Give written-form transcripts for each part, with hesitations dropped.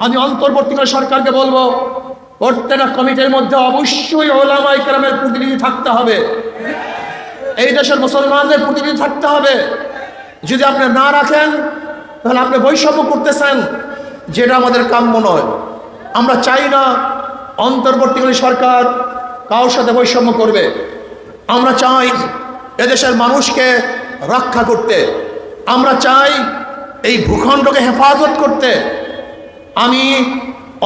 আমি অন্তর্বর্তীকালীন সরকারকে বলবো, প্রত্যেকটা কমিটির মধ্যে অবশ্যই উলামায়ে কেরামের প্রতিনিধি থাকতে হবে, এই দেশের মুসলমানদের প্রতিনিধি থাকতে হবে। যদি আপনি না রাখেন তাহলে আপনি বৈষম্য করতেছেন, যেটা আমাদের কাম্য নয়। আমরা চাই না অন্তর্বর্তীকালীন সরকার কারোর সাথে বৈষম্য করবে। আমরা চাই এদেশের মানুষকে রক্ষা করতে, আমরা চাই এই ভূখণ্ডকে হেফাজত করতে। আমি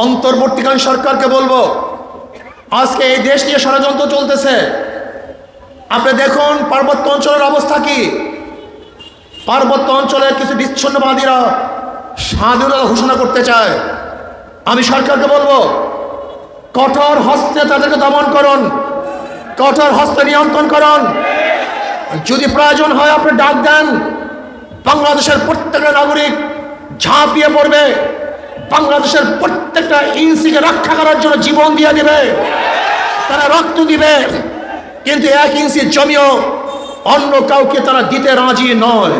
অন্তর্বর্তীকালীন সরকারকে বলবো, আজকে এই দেশ নিয়ে ষড়যন্ত্র চলতেছে। আপনি দেখুন পার্বত্য অঞ্চলের অবস্থা কি। পার্বত্য অঞ্চলের কিছু বিচ্ছিন্নবাদীরা স্বাধীনতা ঘোষণা করতে চায়। আমি সরকারকে বলবো, কঠোর হস্তে তাদেরকে দমন করুন, কঠোর হস্তে নিয়ন্ত্রণ করুন। যদি প্রয়োজন হয় আপনি ডাক দেন, বাংলাদেশের প্রত্যেকটা নাগরিক ঝাঁপিয়ে পড়বে, বাংলাদেশের প্রত্যেকটা ইঞ্চিকে রক্ষা করার জন্য জীবন দিয়ে দিবে, তারা রক্ত দিবে। কিন্তু 1 ইঞ্চি জমিও অন্য কাউকে তারা দিতে রাজি নয়।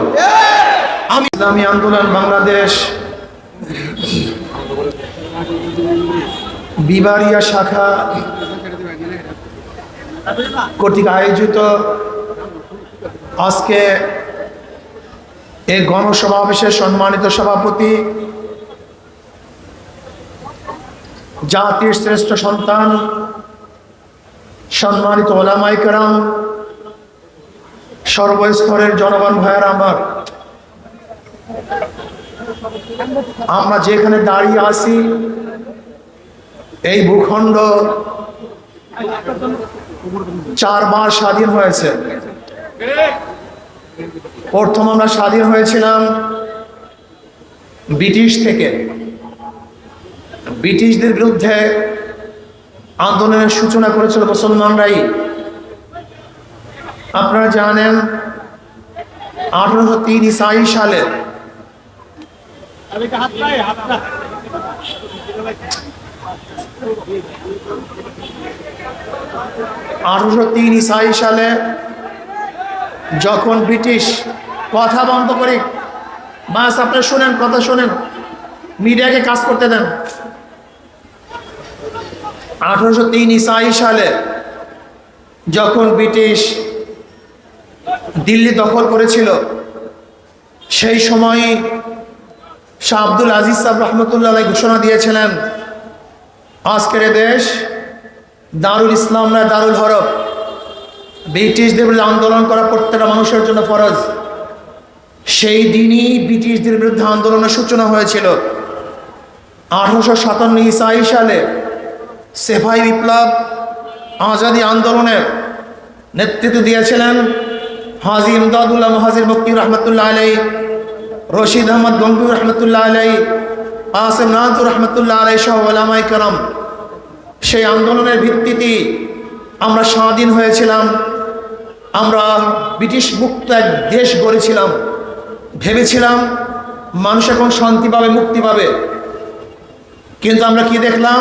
আমি ইসলামী আন্দোলন বাংলাদেশ বিবাড়িয়া শাখা কর্তৃক আয়োজিত আজকে এই গণসমাবেশের সম্মানিত সভাপতি, জাতির শ্রেষ্ঠ সন্তান, সম্মানিত উলামায়ে কেরাম, সর্বস্তরের জনগণ ভাইয়েরা আমার, আমরা যেখানে দাঁড়িয়ে আছি এই ভূখণ্ড 4 বার স্বাধীন হয়েছে। প্রথম আমরা স্বাধীন হয়েছিলাম ব্রিটিশ থেকে। ব্রিটিশদের বিরুদ্ধে আন্দোলনের সূচনা করেছিল মুসলমানরাই। আপনারা জানেন 1803 ঈসাই সালে 1803 ঈসাই সালে যখন ব্রিটিশ, কথা বন্ধ করে বাস আপনি শোনেন, কথা শোনেন, মিডিয়াকে কাজ করতে দেন। 1803 ঈসাই সালে যখন ব্রিটিশ দিল্লি দখল করেছিল, সেই সময় শাহ আব্দুল আজিজ সাহেব রহমতুল্লাহ আলাইহি ঘোষণা দিয়েছিলেন, আজকের দেশ দারুল ইসলাম না দারুল হরব। ব্রিটিশদের বিরুদ্ধে আন্দোলন করা প্রত্যেকটা মানুষের জন্য ফরজ। সেই দিনই ব্রিটিশদের বিরুদ্ধে আন্দোলনের সূচনা হয়েছিল। 1857 ঈসাই সালে সেফাই বিপ্লব আজাদি আন্দোলনের নেতৃত্ব দিয়েছিলেন হাজী ইমদাদুল্লাহ মুহাজির মক্কি রহমতুল্লাহ আলাইহি, রশিদ আহমদ গঙ্গুই রহমতুল্লাহ আলাইহি, আসিম নাদুর রহমতুল্লাহ আলাইহি সহ উলামায়ে কেরাম। সেই আন্দোলনের ভিত্তিতে আমরা স্বাধীন হয়েছিলাম। আমরা ব্রিটিশ মুক্ত এক দেশ গড়েছিলাম, ভেবেছিলাম মানুষ এখন শান্তি পাবে, মুক্তি পাবে। কিন্তু আমরা কি দেখলাম?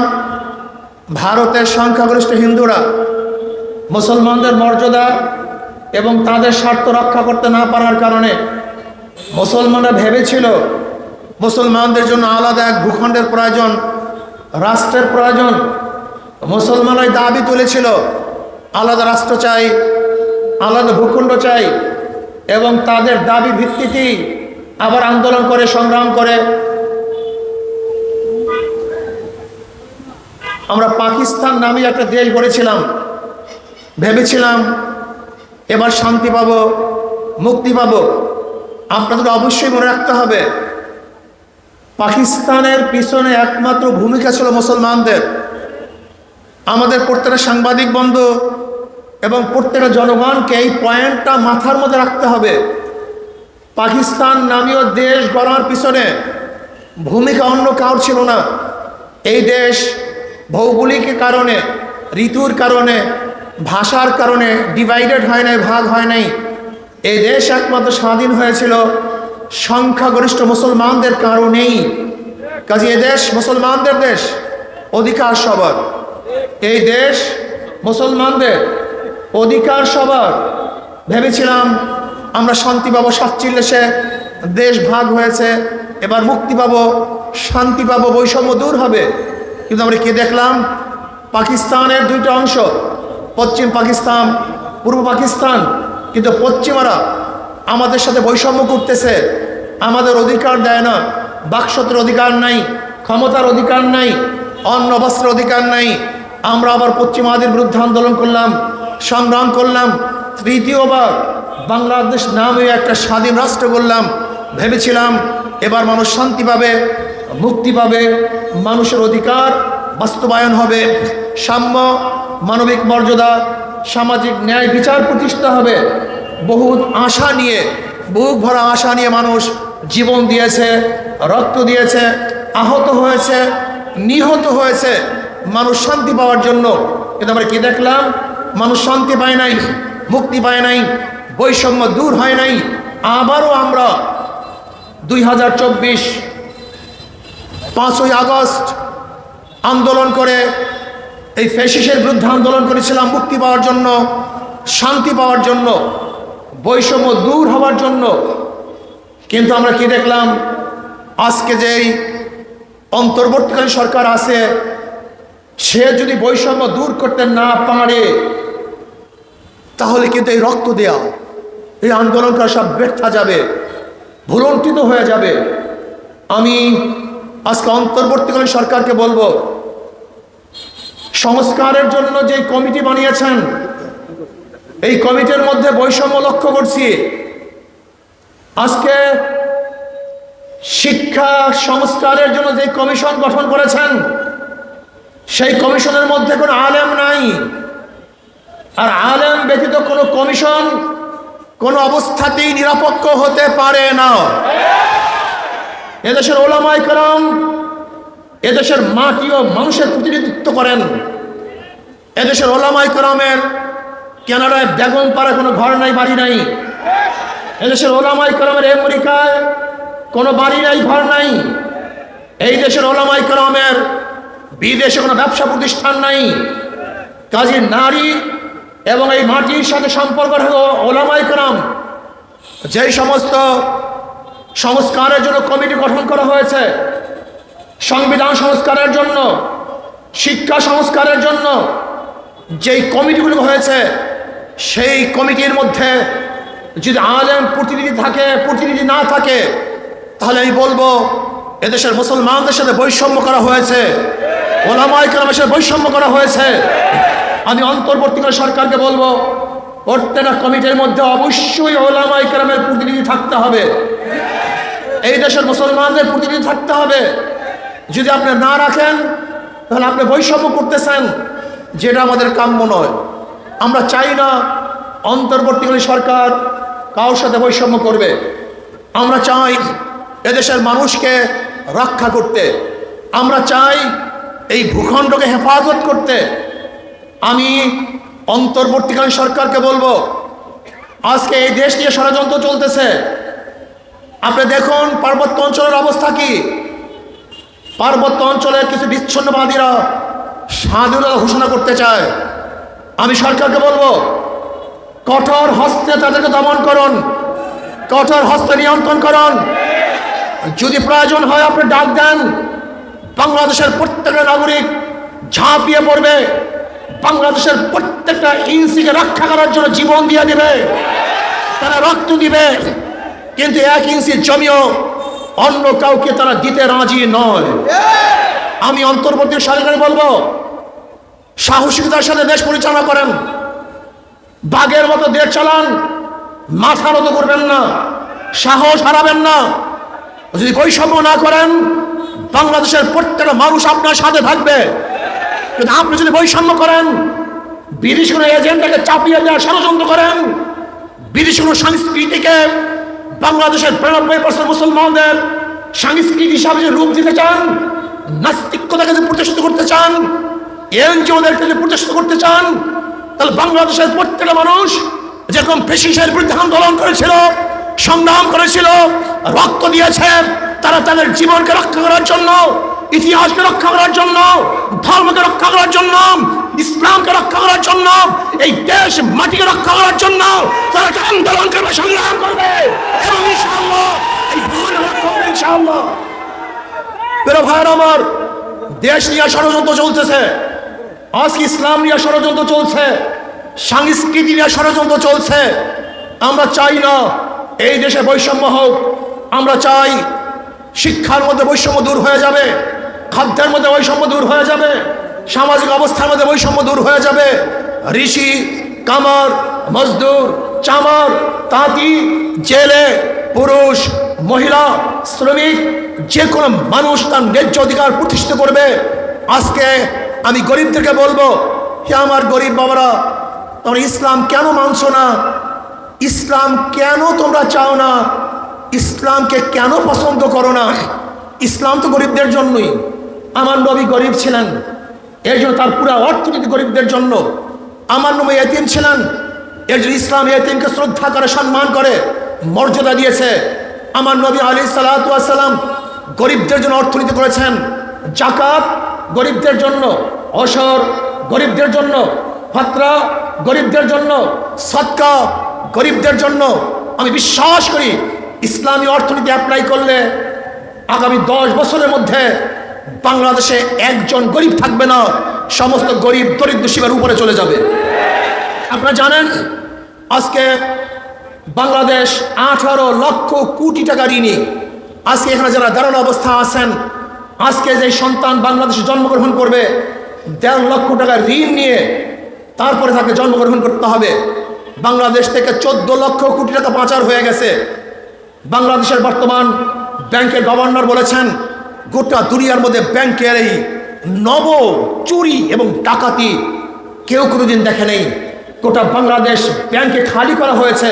ভারতের সংখ্যাগরিষ্ঠ হিন্দুরা মুসলমানদের মর্যাদা এবং তাদের স্বার্থ রক্ষা করতে না পারার কারণে মুসলমানরা ভেবেছিল মুসলমানদের জন্য আলাদা এক ভূখণ্ডের প্রয়োজন, রাষ্ট্রের প্রয়োজন। মুসলমানরাই দাবি তুলেছিল আলাদা রাষ্ট্র চাই, আলাদা ভূখণ্ড চাই, এবং তাদের দাবি ভিত্তিতেই আবার আন্দোলন করে, সংগ্রাম করে আমরা পাকিস্তান নামে একটা দেশ গড়েছিলাম। ভেবেছিলাম এবার শান্তি পাবো, মুক্তি পাবো। আপনাদের অবশ্যই মনে রাখতে হবে, পাকিস্তানের পিছনে একমাত্র ভূমিকা ছিল মুসলমানদের। আমাদের প্রত্যেকটা সাংবাদিক বন্ধু এবং প্রত্যেকটা জনগণকে এই পয়েন্টটা মাথার মধ্যে রাখতে হবে। পাকিস্তান নামীয় দেশ গড়ার পিছনে ভূমিকা অন্য কারোর ছিল না। এই দেশ ভৌগোলিক কারণে, ঋতুর কারণে, ভাষার কারণে ডিভাইডেড হয় নাই, ভাগ হয় নাই। এই দেশ একমাত্র স্বাধীন হয়েছিল সংখ্যাগরিষ্ঠ মুসলমানদের কারণেই। কাজে এ দেশ মুসলমানদের দেশ, অধিকার সবার। এই দেশ মুসলমানদের, অধিকার সবার। ভেবেছিলাম আমরা শান্তি পাবো, 47 দেশ ভাগ হয়েছে, এবার মুক্তি পাবো। শান্তি পাবো, বৈষম্য দূর হবে। কিন্তু আমরা কি দেখলাম? পাকিস্তানের দুইটা অংশ, পশ্চিম পাকিস্তান, পূর্ব পাকিস্তান, কিন্তু পশ্চিমারা আমাদের সাথে বৈষম্য করতেছে, আমাদের অধিকার দেয় না, বাকশতের অধিকার নাই, ক্ষমতার অধিকার নাই, অন্ন বস্ত্রের অধিকার নাই। আমরা আবার পশ্চিমাদের বিরুদ্ধে আন্দোলন করলাম, সংগ্রাম করলাম, তৃতীয়বার বাংলাদেশ নামে একটা স্বাধীন রাষ্ট্র করলাম। ভেবেছিলাম এবার মানুষ শান্তি পাবে, মুক্তি পাবে, মানুষের অধিকার বাস্তবায়ন হবে, সাম্য, মানবিক মর্যাদা, সামাজিক ন্যায় বিচার প্রতিষ্ঠা হবে। বহু আশা নিয়ে, বুক ভরা আশা নিয়ে মানুষ জীবন দিয়েছে, রক্ত দিয়েছে, আহত হয়েছে, নিহত হয়েছে মানুষ শান্তি পাওয়ার জন্য। কিন্তু আমরা কি দেখলাম? মানুষ শান্তি পায় নাই, মুক্তি পায় নাই, বৈষম্য দূর হয় নাই। আবারও আমরা 2024 5ই আগস্ট আন্দোলন করে, এই ফ্যাসিস্টের বিরুদ্ধে আন্দোলন করেছিলাম মুক্তি পাওয়ার জন্য, শান্তি পাওয়ার জন্য, বৈষম্য দূর হওয়ার জন্য। কিন্তু আমরা কি দেখলাম? আজকে যেই অন্তর্বর্তীকালীন সরকার আছে, সে যদি বৈষম্য দূর করতে না পারে, তাহলে কিন্তু এই রক্ত দেয়া, এই আন্দোলন করা সব ব্যর্থ যাবে, ভুলণ্ঠিত হয়ে যাবে। আমি আজকে অন্তর্বর্তীকালীন সরকারকে বলবো, সংস্কারের জন্য যে কমিটি বানিয়েছেন, এই কমিটির মধ্যে বৈষম্য লক্ষ্য করছি। আজকে শিক্ষা সংস্কারের জন্য যে কমিশন গঠন করেছেন, সেই কমিশনের মধ্যে কোনো আলেম নাই। আর আলেম ব্যতীত কোনো কমিশন কোনো অবস্থাতেই নিরপেক্ষ হতে পারে না। এদেশের ওলামায়ে কেরাম এদেশের মাটি ও মানুষের প্রতিনিধিত্ব করেন। এদেশের ওলামায়ে কেরামের কানাডায় বেগম পাড়া কোনো ঘর নাই, বাড়ি নাই। এদেশের ওলামায়ে কেরামের আমেরিকায় কোনো বাড়ি নাই, ঘর নাই। এই দেশের ওলামায়ে কেরামের বিদেশে কোনো ব্যবসা প্রতিষ্ঠান নাই। কাজী নারী এবং এই মাটির সাথে সম্পর্ক হলো ওলামায়ে কেরাম। যেই সমস্ত সংস্কারের জন্য কমিটি গঠন করা হয়েছে, সংবিধান সংস্কারের জন্য, শিক্ষা সংস্কারের জন্য যেই কমিটিগুলো হয়েছে, সেই কমিটির মধ্যে যদি আলেম প্রতিনিধি থাকে, প্রতিনিধি না থাকে, তাহলে আমি বলবো এদেশের মুসলমানদের সাথে বৈষম্য করা হয়েছে, ওলামায়ে কেরামের সাথে বৈষম্য করা হয়েছে। আমি অন্তর্বর্তীকালীন সরকারকে বলবো, প্রত্যেকটা কমিটির মধ্যে অবশ্যই ওলামায়ে কেরামের প্রতিনিধি থাকতে হবে, এই দেশের মুসলমানদের প্রতিনিধি থাকতে হবে। যদি আপনি না রাখেন, তাহলে আপনি বৈষম্য করতেছেন, যেটা আমাদের কাম্য নয়। আমরা চাই না অন্তর্বর্তীকালীন সরকার কারোর সাথে বৈষম্য করবে। আমরা চাই এদেশের মানুষকে রক্ষা করতে, আমরা চাই এই ভূখণ্ডকে হেফাজত করতে। আমি অন্তর্বর্তীকালীন সরকারকে বলবো, আজকে এই দেশ নিয়ে ষড়যন্ত্র চলতেছে। আপনি দেখুন পার্বত্য অঞ্চলের অবস্থা কি। পার্বত্য অঞ্চলের কিছু বিচ্ছিন্নবাদীরা স্বাধীনতা ঘোষণা করতে চায়। আমি সরকারকে বলবো, কঠোর হস্তে তাদেরকে দমন করুন, কঠোর হস্তে নিয়ন্ত্রণ করুন। যদি প্রয়োজন হয় আপনি ডাক দেন, বাংলাদেশের প্রত্যেকটা নাগরিক ঝাঁপিয়ে পড়বে, বাংলাদেশের প্রত্যেকটা ইঞ্চিকে রক্ষা করার জন্য জীবন দিয়ে দিবে, তারা রক্ত দিবে। কিন্তু 1 ইঞ্চি জমিও অন্য কাউকে তারা দিতে রাজি নয়। আমি অন্তর্বর্তী সরকার বলবো, সাহসিকতার সাথে দেশ পরিচালনা করেন, বাঘের মতো দেশ চালান, মাথা নত করবেন না, সাহস হারাবেন না। যদি বৈষম্য না করেন, বাংলাদেশের প্রত্যেকটা মানুষ আপনার সাথে থাকবে। কিন্তু আপনি যদি বৈষম্য করেন, বিদেশি কোনো এজেন্ডাকে চাপিয়ে দেওয়ার ষড়যন্ত্র করেন, বিদেশি কোনো সংস্কৃতিকে বাংলাদেশের 92% মুসলমানদের সংস্কৃতি হিসাবে যে রূপ দিতে চান, নাস্তিকতাকে যে প্রতিষ্ঠিত করতে চান, এনজিওদেরকে যে প্রতিষ্ঠিত করতে চান, তাহলে বাংলাদেশের প্রত্যেকটা মানুষ যেরকম ফ্যাসিস্টের বিরুদ্ধে আন্দোলন করেছিল, সংগ্রাম করেছিল, রক্ত দিয়েছে, তারা তাদের জীবনকে রক্ষা করার জন্য, ইতিহাসকে রক্ষা করার জন্য, ধর্মকে রক্ষা করার জন্য, ইসলামকে রক্ষা করার জন্য, এই দেশ মাটিকে রক্ষা করার জন্য তারা আন্দোলন করবে, সংগ্রাম করবে এবং ইনশাআল্লাহ এই ভুল রক্ষা করবে ইনশাআল্লাহ। প্রিয় ভাইয়ের আমার, দেশ নিয়ে ষড়যন্ত্র চলতেছে, আজকে ইসলাম নিয়ে ষড়যন্ত্র চলছে, সংস্কৃতি নিয়ে ষড়যন্ত্র চলছে। আমরা চাই না এই দেশে বৈষম্য হোক। আমরা চাই শিক্ষার মধ্যে বৈষম্য দূর হয়ে যাবে, খাদ্যের মধ্যে বৈষম্য দূর হয়ে যাবে, সামাজিক অবস্থার মধ্যে বৈষম্য দূর হয়ে যাবে। ঋষি, কামার, মজদুর, চামার, তাঁতি, জেলে, পুরুষ, মহিলা, শ্রমিক, যে কোনো মানুষ তার ন্যায্য অধিকার প্রতিষ্ঠিত করবে। আজকে আমি গরিবদেরকে বলবো, হে আমার গরিব বাবারা, তোমরা ইসলাম কেন মানছো না? ইসলাম কেন তোমরা চাও না? ইসলামকে কেন পছন্দ করো না? ইসলাম তো গরিবদের জন্যই। আমার নবী গরিব ছিলেন, এর জন্য তার পুরো অর্থনীতি গরিবদের জন্য। আমার নবী এতিম ছিলেন, এর জন্য ইসলাম এতিমকে শ্রদ্ধা করে, সম্মান করে, মর্যাদা দিয়েছে। আমার নবী আলাইহিস সালাতু ওয়াস সালাম গরিবদের জন্য অর্থনীতি করেছেন। যাকাত গরিবদের জন্য, অসর গরিবদের জন্য, ফাতরা গরিবদের জন্য, সদকা গরিবদের জন্য। আমি বিশ্বাস করি ইসলামী অর্থনীতি অ্যাপ্লাই করলে আগামী 10 বছরের মধ্যে বাংলাদেশে একজন গরিব থাকবে না, সমস্ত গরিব দরিদ্র সীমার উপরে চলে যাবে। আপনারা জানেন আজকে বাংলাদেশ 18 লক্ষ কোটি টাকা ঋণী। আজকে এখানে যারা দাঁড়ানো অবস্থা আছেন, আজকে যে সন্তান বাংলাদেশে জন্মগ্রহণ করবে 1.5 লক্ষ টাকা ঋণ নিয়ে তারপরে তাকে জন্মগ্রহণ করতে হবে। বাংলাদেশ থেকে 14 লক্ষ কোটি টাকা পাচার হয়ে গেছে। বাংলাদেশের বর্তমান ব্যাংকের গভর্নর বলেছেন, গোটা দুনিয়ার মধ্যে ব্যাংকের এই নব চুরি এবং ডাকাতি কেউ কোনোদিন দেখে নেই। গোটা বাংলাদেশ ব্যাংকে খালি করা হয়েছে,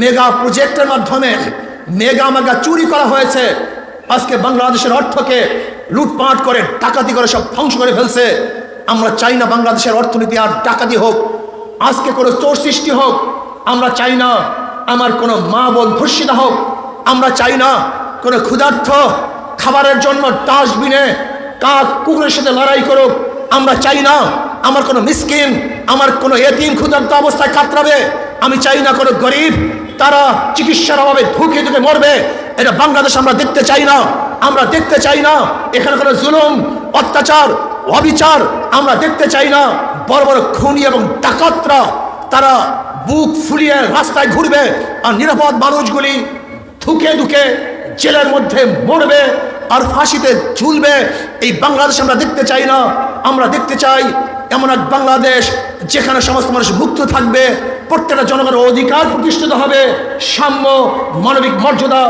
মেগা প্রজেক্টের মাধ্যমে মেগা চুরি করা হয়েছে। আজকে বাংলাদেশের অর্থকে লুটপাট করে, ডাকাতি করে সব ধ্বংস করে ফেলছে। আমরা চাই না বাংলাদেশের অর্থনীতি আর ডাকাতি হোক, আজকে কোনো চোর সৃষ্টি হোক। আমরা চাই না আমার কোনো মা বোন ধর্ষিতা হোক। আমরা চাই না কোনো ক্ষুধার্থ খাবারের জন্য ডাস্টবিনে কাক কুকুরের সাথে লড়াই করুক। আমরা চাই না আমার কোনো মিসকিন, আমার কোনো এতিম ক্ষুধার্ত অবস্থায় কাতরাবে। আমি চাই না কোনো গরিব তারা চিকিৎসার অভাবে ধুকে ধুকে মরবে। এটা বাংলাদেশ আমরা দেখতে চাই না। আমরা দেখতে চাই না এখানে কোনো জুলুম, অত্যাচার, অবিচার আমরা দেখতে চাই না। বড় বড় খুনি এবং ডাকাতরা তারা বুক ফুলিয়ে রাস্তায় ঘুরবে, আর নিরাপদ মানুষগুলি ধুকে ধুকে জেলের মধ্যে মরবে আর ফাঁসিতে ঝুলবে। এই বাংলাদেশ আমরা দেখতে চাই না। আমরা দেখতে চাই এমন এক বাংলাদেশ যেখানে সমস্ত মানুষ মুক্ত থাকবে, প্রত্যেকটা জনগণের অধিকার প্রতিষ্ঠিত হবে, সাম্য, মানবিক মর্যাদা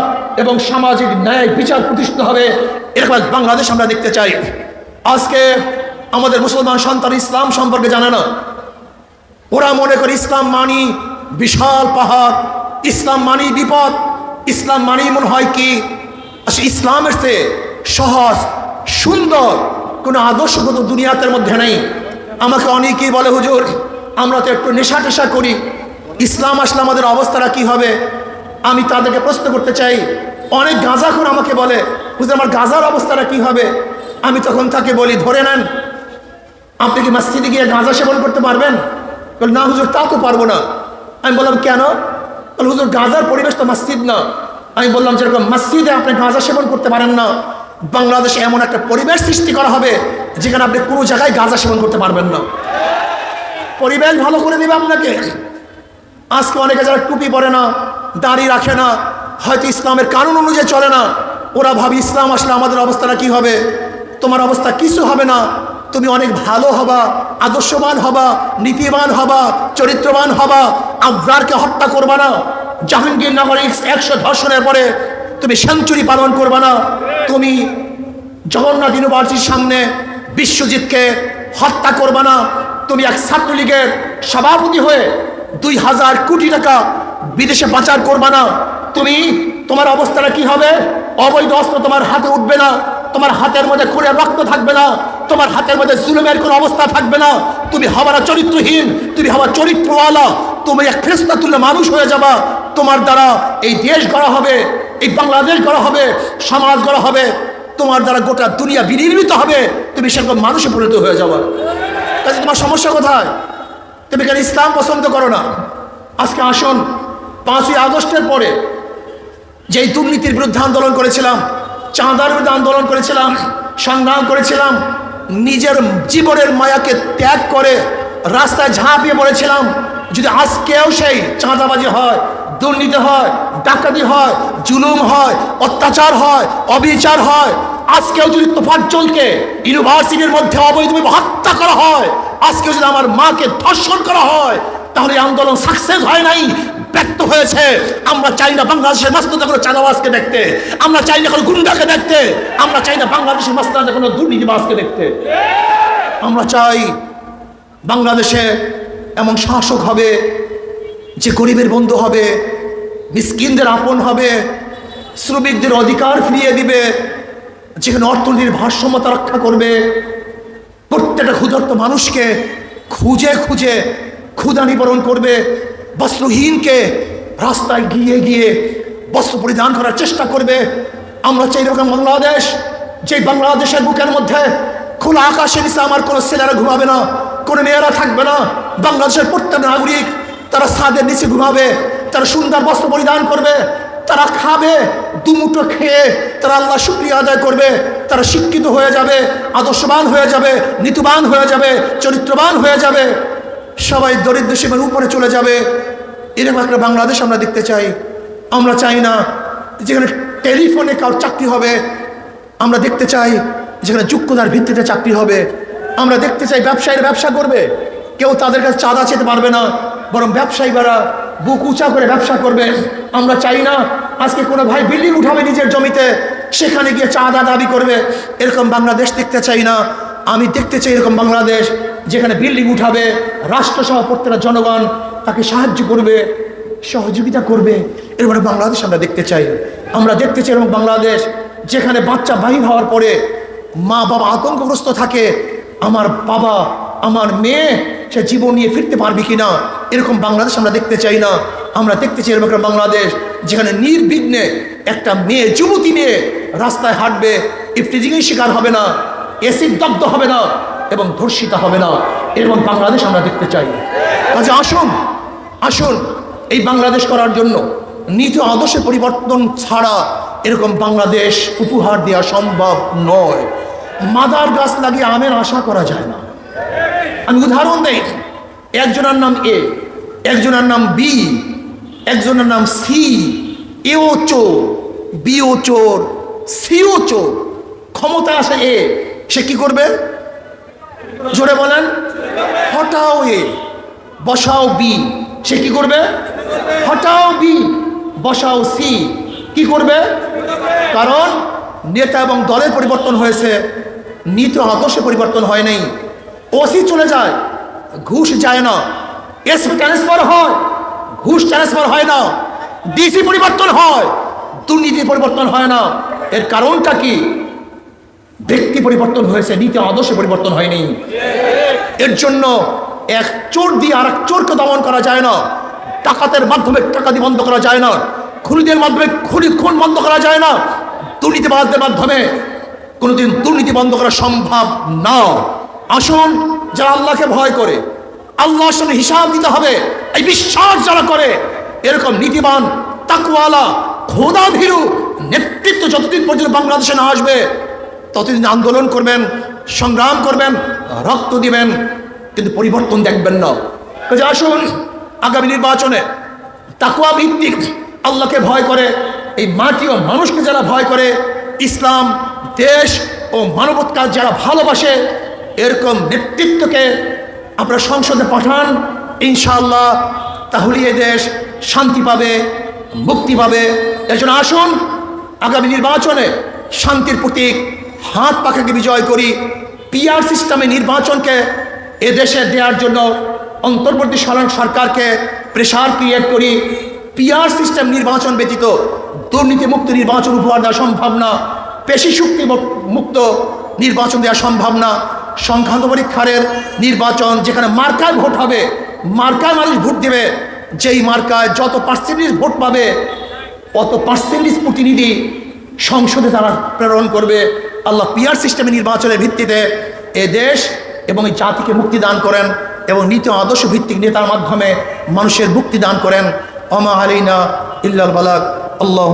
এবং সামাজিক ন্যায় বিচার প্রতিষ্ঠিত হবে। এরকম এক বাংলাদেশ আমরা দেখতে চাই। আজকে আমাদের মুসলমান সন্তান ইসলাম সম্পর্কে জানে না। ওরা মনে করে ইসলাম মানি বিশাল পাহাড়, ইসলাম মানি বিপদ, ইসলাম মানি মনে হয় কি আসলে ইসলামের চেয়ে সহজ সুন্দর কোনো আদর্শগত দুনিয়াতের মধ্যে নেই। আমাকে অনেকেই বলে, হুজুর আমরা তো একটু নেশা টেশা করি, ইসলাম আসলে আমাদের অবস্থাটা কি হবে? আমি তাদেরকে প্রশ্ন করতে চাই, অনেক গাঁজাখোর আমাকে বলে, হুজুর আমার গাঁজার অবস্থাটা কি হবে? আমি তখন তাকে বলি, ধরে নেন আপনি কি মসজিদে গিয়ে গাঁজা সেবন করতে পারবেন? বল না হুজুর তা তো পারবো না। আমি বললাম কেন? বল হুজুর গাঁজার পরিবেশ তো মসজিদ না। আমি বললাম যেরকম মসজিদে আপনি গাঁজা সেবন করতে পারেন না, বাংলাদেশে এমন একটা পরিবেশ সৃষ্টি করা হবে যেখানে আপনি কোনো জায়গায় গাঁজা সেবন করতে পারবেন না। পরিবেশ ভালো করে দেবে আপনাকে। আজকে অনেকে যারা টুপি পরে না, দাড়ি রাখে না, হয়তো ইসলামের কানুন অনুযায়ী চলে না, ওরা ভাবে ইসলাম আসলে আমাদের অবস্থাটা কি হবে? তোমার অবস্থা কিছু হবে না, তুমি অনেক ভালো হবা, আদর্শবান হবা, নীতিবান হবা, চরিত্রবান হবা, আবরারকে হত্যা করবা না, জাহাঙ্গীরনগরে 100 ধর্ষণের পরে তুমি সেঞ্চুরি পালন করবা না, তুমি জগন্নাথ ইউনিভার্সিটির সামনে বিশ্বজিৎকে হত্যা করবা না, তুমি এক ছাত্রলীগের সভাপতি হয়ে 2000 কোটি টাকা বিদেশে পাচার করবা না। তোমার অবস্থাটা কি হবে? অবৈধ অস্ত্র তোমার হাতে উঠবে না, তোমার হাতের মধ্যে খুনের রক্ত থাকবে না, তোমার হাতের মধ্যে জুলুমের কোনো অবস্থা থাকবে না। তুমি হবা না চরিত্রহীন, তুমি হবা চরিত্রওয়ালা, তুমি এক ফেরেশতা তুল্য মানুষ হয়ে যাবা। তোমার দ্বারা এই দেশ গড়া হবে, এই বাংলাদেশ গড়া হবে, সমাজ গড়া হবে, তোমার দ্বারা গোটা দুনিয়া বিনির্মিত হবে, তুমি সেরকম মানুষে পরিণত হয়ে যাবা। কাজে তোমার সমস্যা কোথায়? তুমি কেন ইসলাম পছন্দ করো না? আজকে আসুন 5ই আগস্টের পরে যেই দুর্নীতির বিরুদ্ধে আন্দোলন করেছিলাম, চাঁদার বিরুদ্ধে আন্দোলন করেছিলাম, সংগ্রাম করেছিলাম, নিজের জীবনের মায়াকে ত্যাগ করে রাস্তায় ঝাঁপিয়ে পড়েছিলাম। যদি আজকেও সেই চাঁদাবাজি হয়, দুর্নীতি হয়, ডাকাতি হয়, জুলুম হয়, অত্যাচার হয়, অবিচার হয়, আজকেও যদি তোফাজ্জলকে ইউনিভার্সিটির মধ্যে অবৈধভাবে হত্যা করা হয়, আজকেও যদি আমার মাকে ধর্ষণ করা হয়, তাহলে আন্দোলন সাকসেস হয় নাই, ব্যর্থ হয়েছে। আমরা চাই না বাংলাদেশের মাস্তানদের কোনো চাঁদাবাজকে দেখতে, আমরা চাই না কোনো গুন্ডাকে দেখতে, আমরা চাই না বাংলাদেশের মাস্তানদের কোনো দুর্নীতিবাজকে দেখতে। আমরা চাই বাংলাদেশে এমন শাসক হবে যে গরিবের বন্ধু হবে, মিসকিনদের আপন হবে, শ্রমিকদের অধিকার ফিরিয়ে দিবে, যেখানে অর্থনীতির ভারসাম্যতা রক্ষা করবে, প্রত্যেকটা ক্ষুধার্ত মানুষকে খুঁজে খুঁজে ক্ষুধা নিবারণ করবে, বস্ত্রহীনকে রাস্তায় গিয়ে গিয়ে বস্ত্র পরিধান করার চেষ্টা করবে। আমরা চাই এরকম বাংলাদেশ, যে বাংলাদেশের বুকের মধ্যে খোলা আকাশের নিচে আমার কোনো ছেলেরা ঘুমাবে না, কোনো মেয়েরা থাকবে না। বাংলাদেশের প্রত্যেক নাগরিক তারা ছাদের নিচে ঘুমাবে, তারা সুন্দর বস্ত্র পরিধান করবে, তারা খাবে, দুমুঠো খেয়ে তারা আল্লাহ শুকরিয়া আদায় করবে, তারা শিক্ষিত হয়ে যাবে, আদর্শবান হয়ে যাবে, নীতিবান হয়ে যাবে, চরিত্রবান হয়ে যাবে, সবাই দরিদ্র সীমার উপরে চলে যাবে। এরকম একটা বাংলাদেশ আমরা দেখতে চাই। আমরা চাই না যেখানে টেলিফোনে কারোর চাকরি হবে, আমরা দেখতে চাই যেখানে যোগ্যতার ভিত্তিতে চাকরি হবে। আমরা দেখতে চাই ব্যবসায়ীরা ব্যবসা করবে, কেউ তাদের কাছে চাঁদা চেতে পারবে না, বরং ব্যবসায়ীরা বুক উঁচা করে ব্যবসা করবে। আমরা চাই না আজকে কোনো ভাই বিল্ডিং উঠাবে নিজের জমিতে, সেখানে গিয়ে চাঁদা দাবি করবে। এরকম বাংলাদেশ দেখতে চাই না। আমি দেখতে চাই এরকম বাংলাদেশ যেখানে বিল্ডিং উঠাবে, রাষ্ট্রসহ প্রত্যেকটা জনগণ তাকে সাহায্য করবে, সহযোগিতা করবে। এরকম বাংলাদেশ আমরা দেখতে চাই। আমরা দেখতে চাই এরকম বাংলাদেশ যেখানে বাচ্চা বাহির হওয়ার পরে মা বাবা আতঙ্কগ্রস্ত থাকে, আমার বাবা আমার মেয়ে সে জীবন নিয়ে ফিরতে পারবে কিনা। এরকম বাংলাদেশ আমরা দেখতে চাই না। আমরা দেখতে চাই এরকম একটা বাংলাদেশ যেখানে নির্বিঘ্নে একটা মেয়ে, যুবতী মেয়ে রাস্তায় হাঁটবে, ইফটিজিংয়ের শিকার হবে না, এসিড দগ্ধ হবে না এবং ধর্ষিতা হবে না। এরকম বাংলাদেশ আমরা দেখতে চাই। কাজে আসুন আসুন এই বাংলাদেশ করার জন্য নীতি আদর্শের পরিবর্তন ছাড়া এরকম বাংলাদেশ উপহার দেওয়া সম্ভব নয়। মাদার গাছ লাগিয়ে আমের আশা করা যায় না। আমি উদাহরণ দেই, একজনের নাম এ, একজনের নাম বি, একজনের নাম সি। এও চোর, বিও চোর, সিও চোর। ক্ষমতা আসে এ, সে কি করবে? জোরে বলেন। হটাও এ, বসাও বি, সে কি করবে? হটাও বি, বসাও সি, কি করবে? কারণ নেতা এবং দলের পরিবর্তন হয়েছে, নীতি আদর্শে পরিবর্তন হয় নাই। ওসি চলে যায়, ঘুষ যায় না। এসপি ট্রান্সফার হয়, ঘুষ ট্রান্সফার হয় না। ডিসি পরিবর্তন হয়, দুর্নীতি পরিবর্তন হয় না। এর কারণটা কি? ব্যক্তি পরিবর্তন হয়েছে, নীতি আদর্শে পরিবর্তন হয়নি। এর জন্য এক চোর দিয়ে আর এক চোরকে দমন করা যায় না, ডাকাতের মাধ্যমে ডাকাতি বন্ধ করা যায় না, খুনিদের মাধ্যমে খুন বন্ধ করা যায় না, দুর্নীতিবাজদের মাধ্যমে কোনোদিন দুর্নীতি বন্ধ করা সম্ভব না। আসুন, যারা আল্লাহকে ভয় করে, আল্লাহর সামনে হিসাব দিতে হবে, এই বিশ্বাস যারা করে, এরকম নীতিবান, তাকওয়ালা, খোদা ভীরু নেতৃত্ব যতদিন পর্যন্ত বাংলাদেশে না আসবে ততদিন আন্দোলন করবেন, সংগ্রাম করবেন, রক্ত দিবেন, কিন্তু পরিবর্তন দেখবেন না। কাজে আসুন আগামী নির্বাচনে তাকওয়া ভিত্তিক, আল্লাহকে ভয় করে, এই মাটি ও মানুষকে যারা ভয় করে, ইসলাম, দেশ ও মানবতার যারা ভালোবাসে, এরকম নেতৃত্বকে আপনারা সংসদে পাঠান ইনশাআল্লাহ। তাহলে এ দেশ শান্তি পাবে, মুক্তি পাবে। এর জন্য আসুন আগামী নির্বাচনে শান্তির প্রতীক হাত পাখাকে বিজয় করি। পিআর সিস্টেমে নির্বাচনকে এদেশে দেওয়ার জন্য অন্তর্বর্তী সরকারকে প্রেশার ক্রিয়েট করি। পিআর সিস্টেম নির্বাচন ব্যতীত দুর্নীতি মুক্ত নির্বাচন উপহার দেওয়া সম্ভব না, পেশি শক্তি মুক্ত নির্বাচন দেওয়া সম্ভব না। সংখ্যান্ত পরীক্ষারের নির্বাচন যেখানে মার্কায় ভোট হবে, মার্কায় মানুষ ভোট দেবে, যেই মার্কায় যত পার্সেন্টেজ ভোট পাবে অত পার্সেন্টেজ প্রতিনিধি সংসদে তারা প্রেরণ করবে। আল্লাহ পিআর সিস্টেমে নির্বাচনের ভিত্তিতে এ দেশ এবং এই জাতিকে মুক্তি দান করেন এবং নীতি আদর্শ ভিত্তিক নেতার মাধ্যমে মানুষের মুক্তি দান করেন। ওমা আলাইনা ইল্লাল বালাগ। আল্লাহ